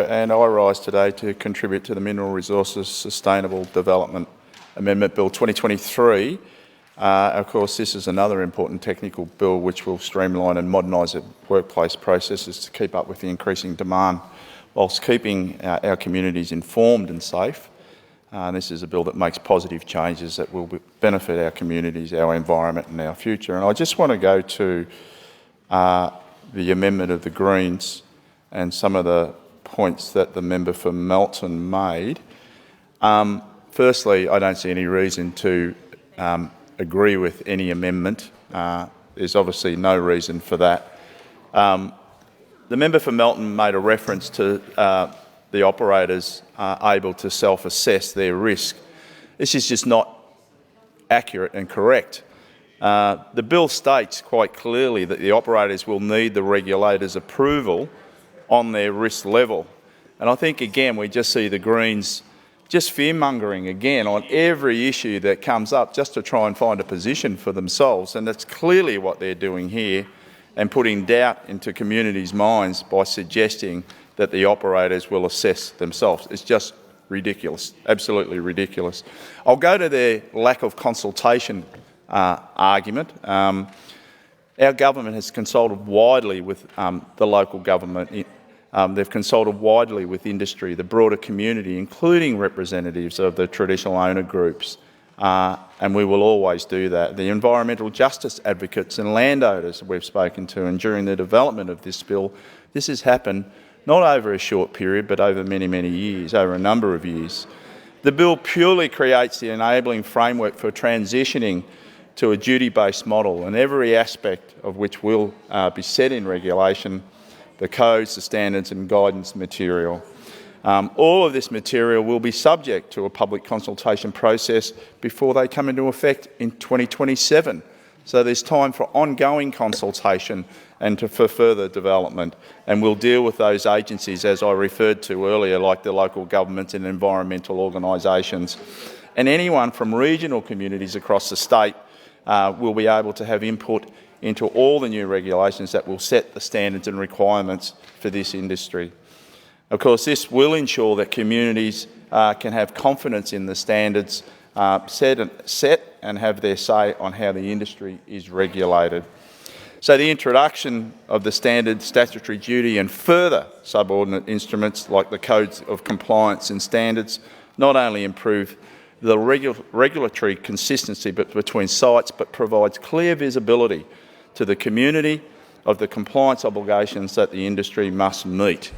And I rise today to contribute to the Mineral Resources Sustainable Development Amendment Bill 2023. Of course, this is another important technical bill which will streamline and modernise the workplace processes to keep up with the increasing demand whilst keeping our communities informed and safe. This is a bill that makes positive changes that will benefit our communities, our environment and our future. And I just want to go to the amendment of the Greens and some of the points that the member for Melton made. Firstly, I don't see any reason to agree with any amendment. There's obviously no reason for that. The member for Melton made a reference to the operators able to self-assess their risk. This is just not accurate and correct. The bill states quite clearly that the operators will need the regulator's approval on their risk level. And I think, again, we just see the Greens just fear-mongering again on every issue that comes up just to try and find a position for themselves. And that's clearly what they're doing here and putting doubt into communities' minds by suggesting that the operators will assess themselves. It's just ridiculous, absolutely ridiculous. I'll go to their lack of consultation argument. Our government has consulted widely with the local government. They've consulted widely with industry, the broader community, including representatives of the traditional owner groups, and we will always do that. The environmental justice advocates and landowners we've spoken to, and during the development of this bill, this has happened not over a short period, but over many, many years, over a number of years. The bill purely creates the enabling framework for transitioning to a duty-based model, and every aspect of which will be set in regulation, the codes, the standards and guidance material. All of this material will be subject to a public consultation process before they come into effect in 2027. So there's time for ongoing consultation and for further development. And we'll deal with those agencies, as I referred to earlier, like the local governments and environmental organisations. And anyone from regional communities across the state will be able to have input into all the new regulations that will set the standards and requirements for this industry. Of course, this will ensure that communities can have confidence in the standards set and have their say on how the industry is regulated. So the introduction of the standard statutory duty and further subordinate instruments like the codes of compliance and standards not only improve the regulatory consistency between sites, but provides clear visibility to the community of the compliance obligations that the industry must meet.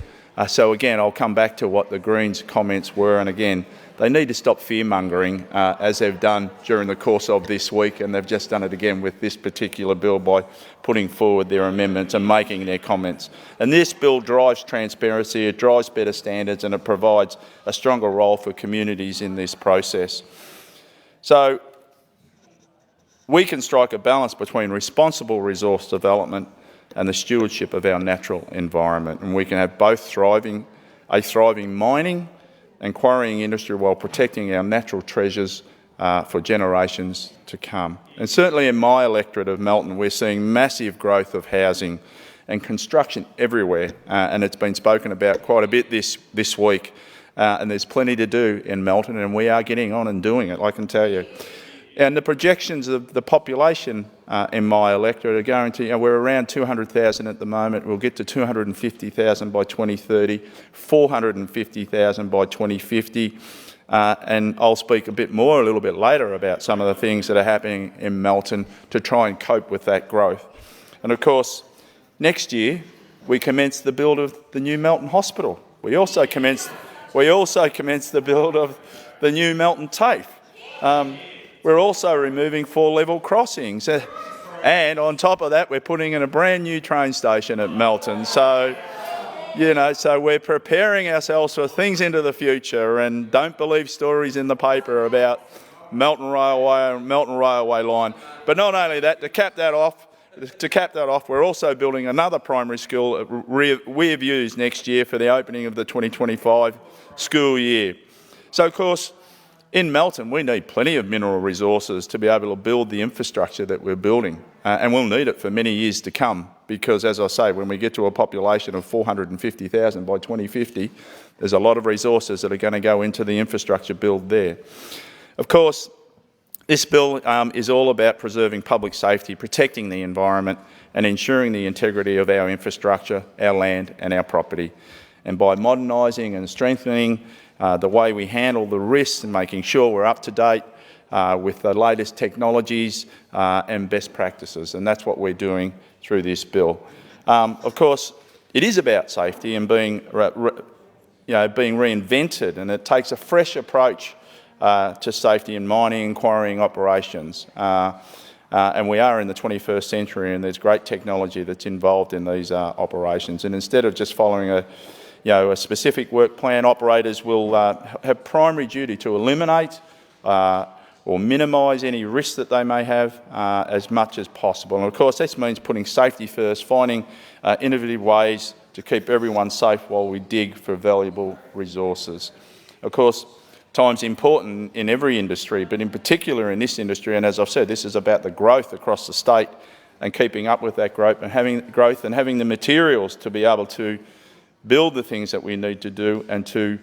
So again, I'll come back to what the Greens' comments were, and again, they need to stop fear-mongering as they've done during the course of this week, and they've just done it again with this particular bill by putting forward their amendments and making their comments. And this bill drives transparency, it drives better standards, and it provides a stronger role for communities in this process. So we can strike a balance between responsible resource development and the stewardship of our natural environment, and we can have both a thriving mining and quarrying industry while protecting our natural treasures for generations to come. And certainly in my electorate of Melton, we're seeing massive growth of housing and construction everywhere, and it's been spoken about quite a bit this week, and there's plenty to do in Melton, and we are getting on and doing it, I can tell you. And the projections of the population in my electorate are going to, we're around 200,000 at the moment. We'll get to 250,000 by 2030, 450,000 by 2050. And I'll speak a little bit later about some of the things that are happening in Melton to try and cope with that growth. And of course, next year, we commence the build of the new Melton Hospital. We also commence the build of the new Melton TAFE. We're also removing 4-level crossings. And on top of that, we're putting in a brand new train station at Melton. So, so we're preparing ourselves for things into the future, and don't believe stories in the paper about Melton Railway and Melton Railway line. But not only that, to cap that off, we're also building another primary school at Weir Views next year for the opening of the 2025 school year. So, of course, in Melton, we need plenty of mineral resources to be able to build the infrastructure that we're building, and we'll need it for many years to come because, as I say, when we get to a population of 450,000 by 2050, there's a lot of resources that are going to go into the infrastructure build there. Of course, this bill is all about preserving public safety, protecting the environment and ensuring the integrity of our infrastructure, our land and our property. And by modernising and strengthening the way we handle the risks and making sure we're up to date with the latest technologies and best practices. And that's what we're doing through this bill. Of course, it is about safety and being reinvented, and it takes a fresh approach to safety in mining and quarrying operations. And we are in the 21st century, and there's great technology that's involved in these operations. And instead of just following a specific work plan, operators will have primary duty to eliminate or minimise any risks that they may have as much as possible. And of course, this means putting safety first, finding innovative ways to keep everyone safe while we dig for valuable resources. Of course, time's important in every industry, but in particular in this industry, and as I've said, this is about the growth across the state and keeping up with that growth and having the materials to be able to build the things that we need to do and to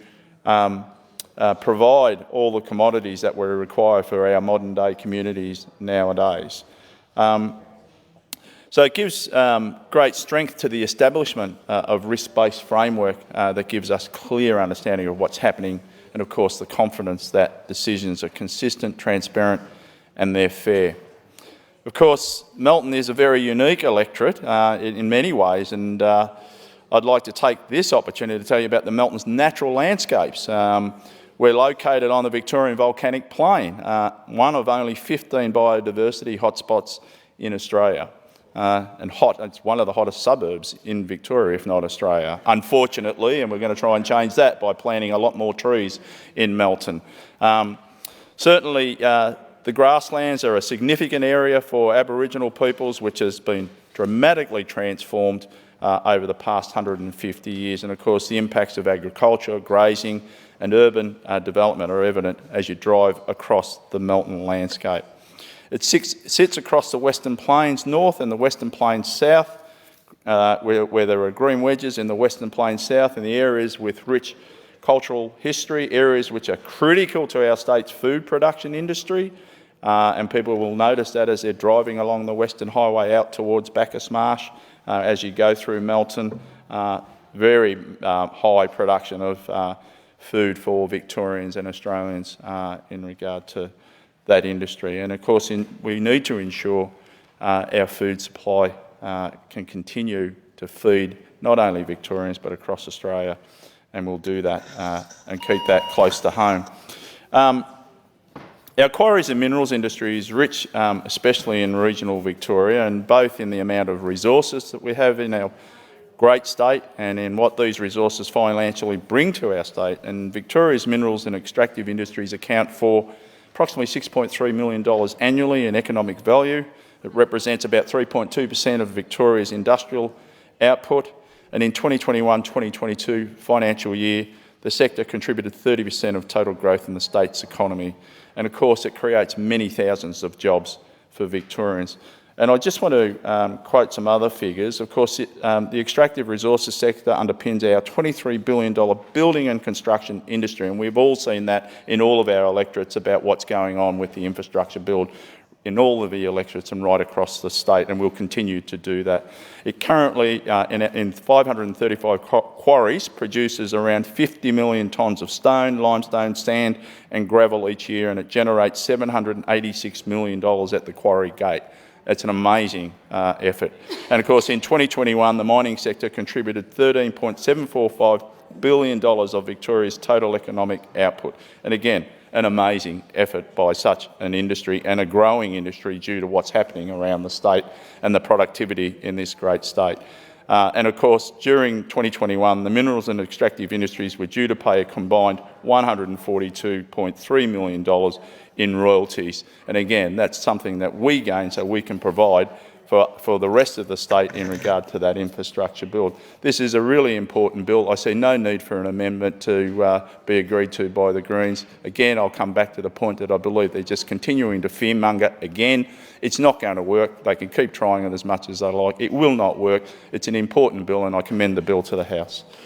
provide all the commodities that we require for our modern day communities nowadays. So it gives great strength to the establishment of risk-based framework that gives us clear understanding of what's happening, and of course the confidence that decisions are consistent, transparent and they're fair. Of course, Melton is a very unique electorate in many ways, and I'd like to take this opportunity to tell you about the Melton's natural landscapes. We're located on the Victorian volcanic plain, one of only 15 biodiversity hotspots in Australia. It's one of the hottest suburbs in Victoria, if not Australia, unfortunately, and we're going to try and change that by planting a lot more trees in Melton. Certainly, the grasslands are a significant area for Aboriginal peoples, which has been dramatically transformed over the past 150 years. And of course, the impacts of agriculture, grazing and urban development are evident as you drive across the Melton landscape. It sits across the Western Plains North and the Western Plains South, where there are green wedges in the Western Plains South and the areas with rich cultural history, areas which are critical to our state's food production industry. And people will notice that as they're driving along the Western Highway out towards Bacchus Marsh, as you go through Melton, very high production of food for Victorians and Australians in regard to that industry. And of course, we need to ensure our food supply can continue to feed not only Victorians but across Australia, and we'll do that and keep that close to home. Our quarries and minerals industry is rich, especially in regional Victoria, and both in the amount of resources that we have in our great state and in what these resources financially bring to our state. And Victoria's minerals and extractive industries account for approximately $6.3 million annually in economic value. It represents about 3.2% of Victoria's industrial output. And in 2021-2022 financial year, the sector contributed 30% of total growth in the state's economy. And of course, it creates many thousands of jobs for Victorians. And I just want to quote some other figures. Of course, the extractive resources sector underpins our $23 billion building and construction industry, and we've all seen that in all of our electorates about what's going on with the infrastructure build in all of the electorates and right across the state, and we'll continue to do that. It currently, in 535 quarries, produces around 50 million tonnes of stone, limestone, sand and gravel each year, and it generates $786 million at the quarry gate. It's an amazing effort. And of course, in 2021, the mining sector contributed $13.745 billion of Victoria's total economic output. And again, an amazing effort by such an industry, and a growing industry due to what's happening around the state and the productivity in this great state. And of course, during 2021, the minerals and extractive industries were due to pay a combined $142.3 million in royalties. And again, that's something that we gain so we can provide for the rest of the state in regard to that infrastructure build. This is a really important bill. I see no need for an amendment to be agreed to by the Greens. Again, I'll come back to the point that I believe they're just continuing to fearmonger again. It's not going to work. They can keep trying it as much as they like. It will not work. It's an important bill, and I commend the bill to the House.